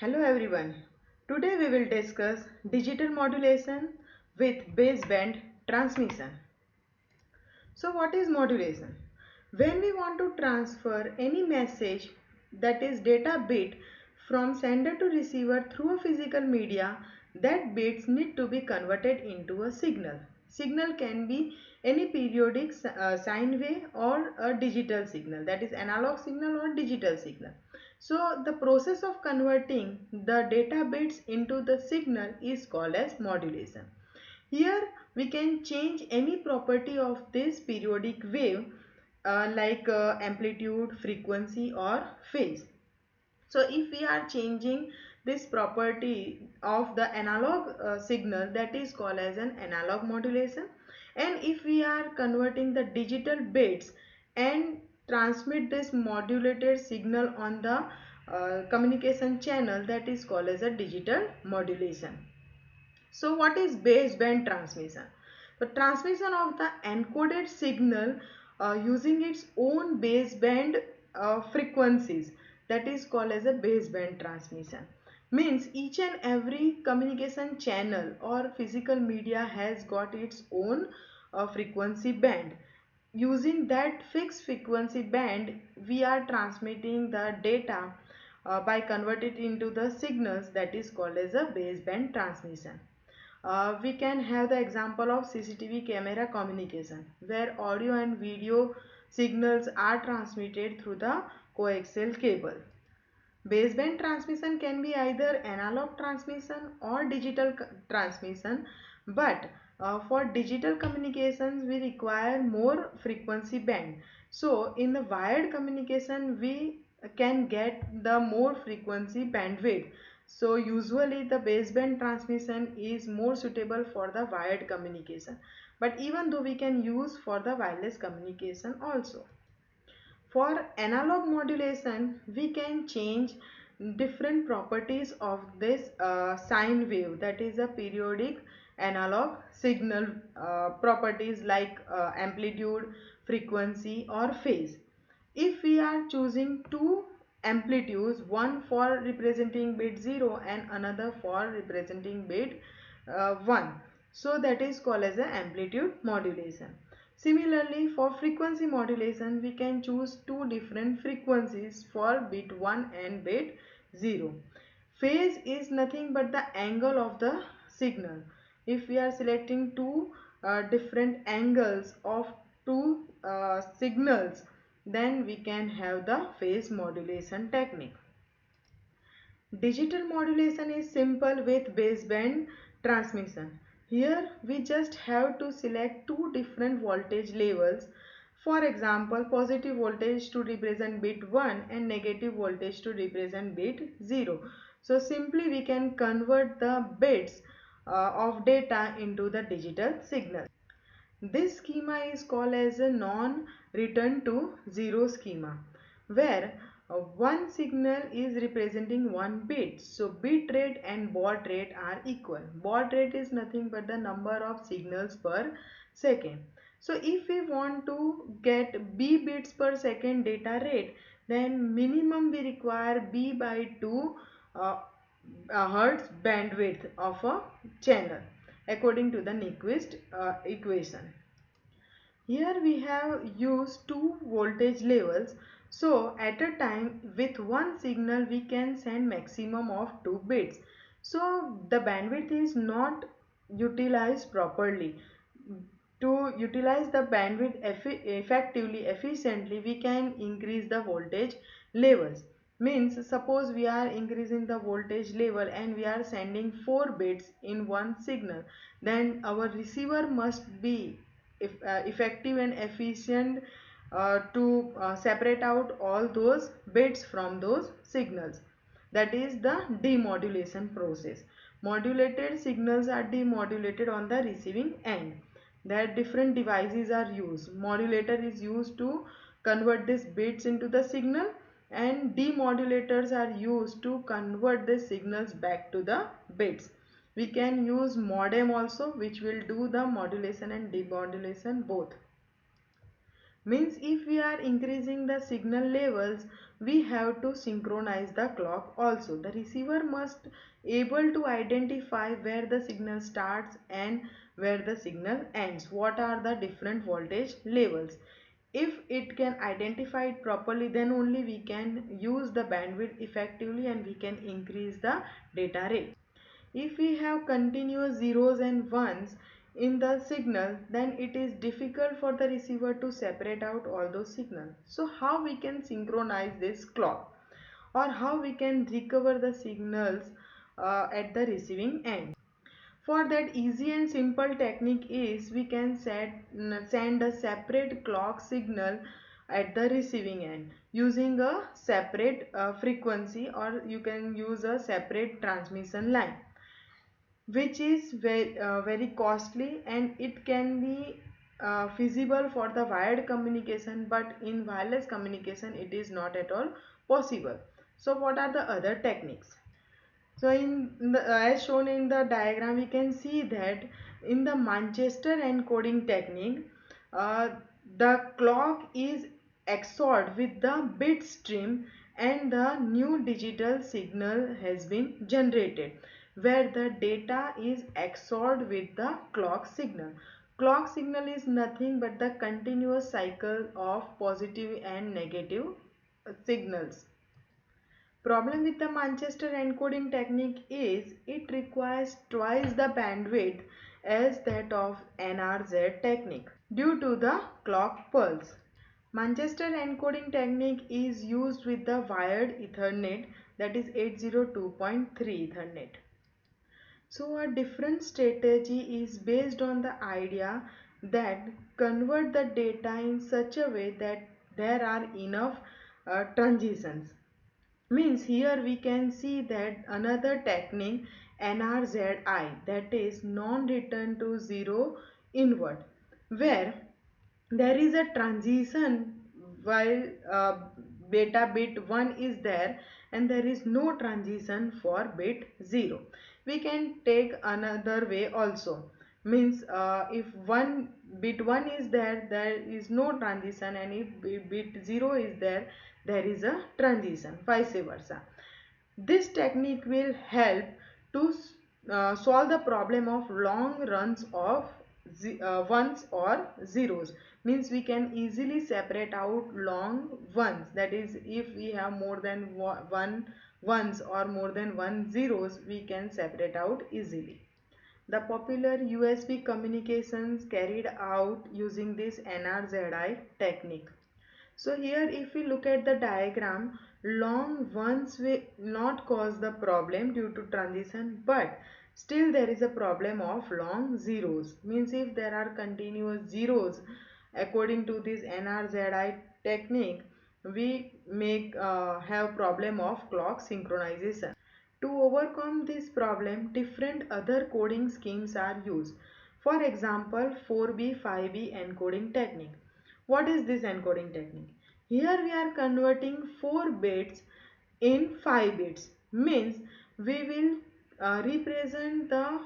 Hello everyone. Today we will discuss digital modulation with baseband transmission. So what is modulation? When we want to transfer any message, that is data bit, from sender to receiver through a physical media, that bits need to be converted into a signal. Signal can be any periodic sine wave or a digital signal, that is analog signal or digital signal. So the process of converting the data bits into the signal is called as modulation. Here we can change any property of this periodic wave like amplitude, frequency or phase. So if we are changing this property of the analog signal, that is called as an analog modulation, and if we are converting the digital bits and transmit this modulated signal on the communication channel, that is called as a digital modulation. So what is baseband transmission? The transmission of the encoded signal using its own baseband frequencies, that is called as a baseband transmission. Means each and every communication channel or physical media has got its own frequency band. Using that fixed frequency band, we are transmitting the data by converting it into the signals, that is called as a baseband transmission. We can have the example of CCTV camera communication, where audio and video signals are transmitted through the coaxial cable. Baseband transmission can be either analog transmission or digital transmission, but for digital communications we require more frequency band. So in the wired communication we can get the more frequency bandwidth. So usually the baseband transmission is more suitable for the wired communication, but even though we can use for the wireless communication also. For analog modulation, we can change different properties of this sine wave, that is a periodic analog signal properties like amplitude, frequency or phase. If we are choosing two amplitudes, one for representing bit 0 and another for representing bit 1, so that is called as an amplitude modulation. Similarly, for frequency modulation, we can choose two different frequencies for bit 1 and bit 0. Phase is nothing but the angle of the signal. If we are selecting two different angles of two signals, then we can have the phase modulation technique. Digital modulation is simple with baseband transmission. Here we just have to select two different voltage levels. For example, positive voltage to represent bit 1 and negative voltage to represent bit 0. So simply we can convert the bits of data into the digital signal. This schema is called as a non-return to zero schema, where one signal is representing one bit. So bit rate and baud rate are equal. Baud rate is nothing but the number of signals per second. So if we want to get b bits per second data rate, then minimum we require b by 2 uh, hertz bandwidth of a channel according to the Nyquist equation. Here we have used two voltage levels. So at a time with one signal we can send maximum of 2 bits. So the bandwidth is not utilized properly. To utilize the bandwidth effectively, efficiently, we can increase the voltage levels. Means suppose we are increasing the voltage level and we are sending 4 bits in one signal, then our receiver must be effective and efficient to separate out all those bits from those signals. That is the demodulation process. Modulated signals are demodulated on the receiving end. There different devices are used. Modulator is used to convert these bits into the signal, and demodulators are used to convert the signals back to the bits. We can use modem also, which will do the modulation and demodulation both. Means if we are increasing the signal levels, we have to synchronize the clock also. The receiver must able to identify where the signal starts and where the signal ends, what are the different voltage levels. If it can identify it properly, then only we can use the bandwidth effectively and we can increase the data rate. If we have continuous zeros and ones in the signal, then it is difficult for the receiver to separate out all those signals. So how we can synchronize this clock, or how we can recover the signals at the receiving end? For that, easy and simple technique is we can send a separate clock signal at the receiving end using a separate frequency, or you can use a separate transmission line, which is very costly, and it can be feasible for the wired communication, but in wireless communication it is not at all possible. So what are the other techniques? So as shown in the diagram, we can see that in the Manchester encoding technique, uh, the clock is XORed with the bit stream and the new digital signal has been generated, where the data is XORed with the clock signal. Clock signal is nothing but the continuous cycle of positive and negative signals. Problem with the Manchester encoding technique is it requires twice the bandwidth as that of NRZ technique due to the clock pulse. Manchester encoding technique is used with the wired Ethernet, that is 802.3 Ethernet. So a different strategy is based on the idea that convert the data in such a way that there are enough transitions. Means here we can see that another technique, NRZI, that is non-return to zero invert, where there is a transition while beta bit 1 is there and there is no transition for bit 0. We can take another way also. Means if one bit 1 is there, there is no transition, and if bit 0 is there, there is a transition, vice versa. This technique will help to solve the problem of long runs of ones or zeros. Means we can easily separate out long ones, that is if we have more than one ones or more than one zeros, we can separate out easily. The popular USB communications carried out using this NRZI technique. So here if we look at the diagram, long ones will not cause the problem due to transition, but still there is a problem of long zeros. Means if there are continuous zeros according to this NRZI technique, we make have problem of clock synchronization. To overcome this problem, different other coding schemes are used. For example, 4B 5B encoding technique. What is this encoding technique? Here we are converting 4 bits in 5 bits. Means we will represent the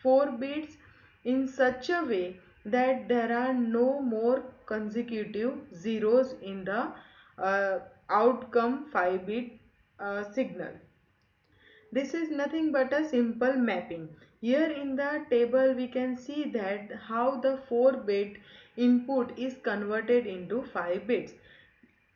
4 bits in such a way that there are no more consecutive zeros in the outcome 5 bit signal. This is nothing but a simple mapping. Here in the table we can see that how the 4-bit input is converted into 5 bits.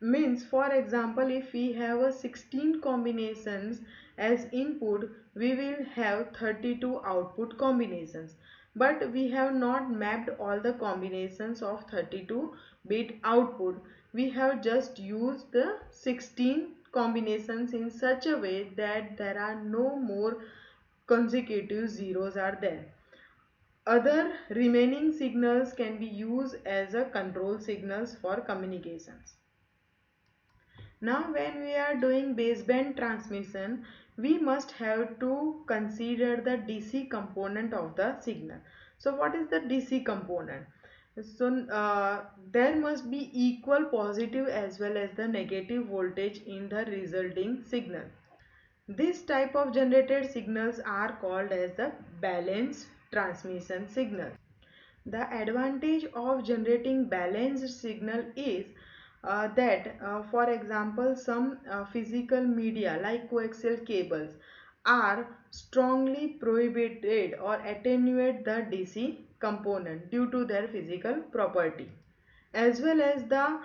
Means for example, if we have a 16 combinations as input, we will have 32 output combinations. But we have not mapped all the combinations of 32-bit output. We have just used the 16 combinations in such a way that there are no more consecutive zeros are there. Other remaining signals can be used as a control signals for communications. Now when we are doing baseband transmission, we must have to consider the DC component of the signal. So what is the DC component? So there must be equal positive as well as the negative voltage in the resulting signal. This type of generated signals are called as the balanced transmission signal. The advantage of generating balanced signal is that for example some physical media like coaxial cables are strongly prohibited or attenuate the DC component due to their physical property, as well as the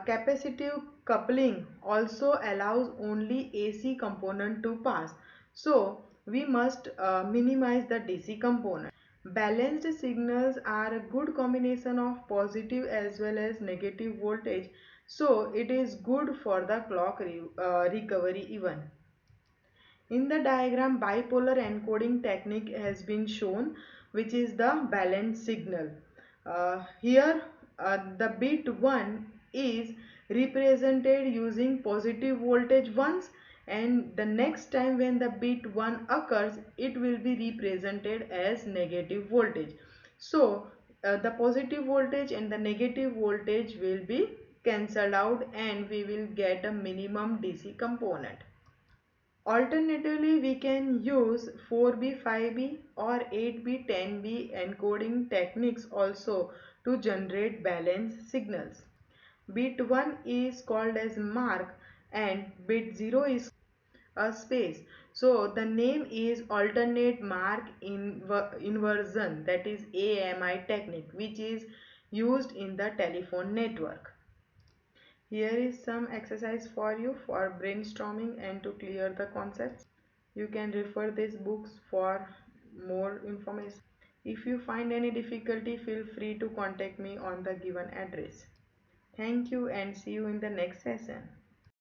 capacitive coupling also allows only AC component to pass, so we must minimize the DC component. Balanced signals are a good combination of positive as well as negative voltage, so it is good for the clock recovery even. In the diagram, bipolar encoding technique has been shown, which is the balanced signal. Here, the bit 1 is represented using positive voltage once, and the next time when the bit 1 occurs, it will be represented as negative voltage. So, the positive voltage and the negative voltage will be cancelled out and we will get a minimum DC component. Alternatively, we can use 4B, 5B or 8B, 10B encoding techniques also to generate balanced signals. Bit 1 is called as mark and bit 0 is a space. So the name is alternate mark inversion, that is AMI technique, which is used in the telephone network. Here is some exercise for you for brainstorming and to clear the concepts. You can refer these books for more information. If you find any difficulty, feel free to contact me on the given address. Thank you and see you in the next session.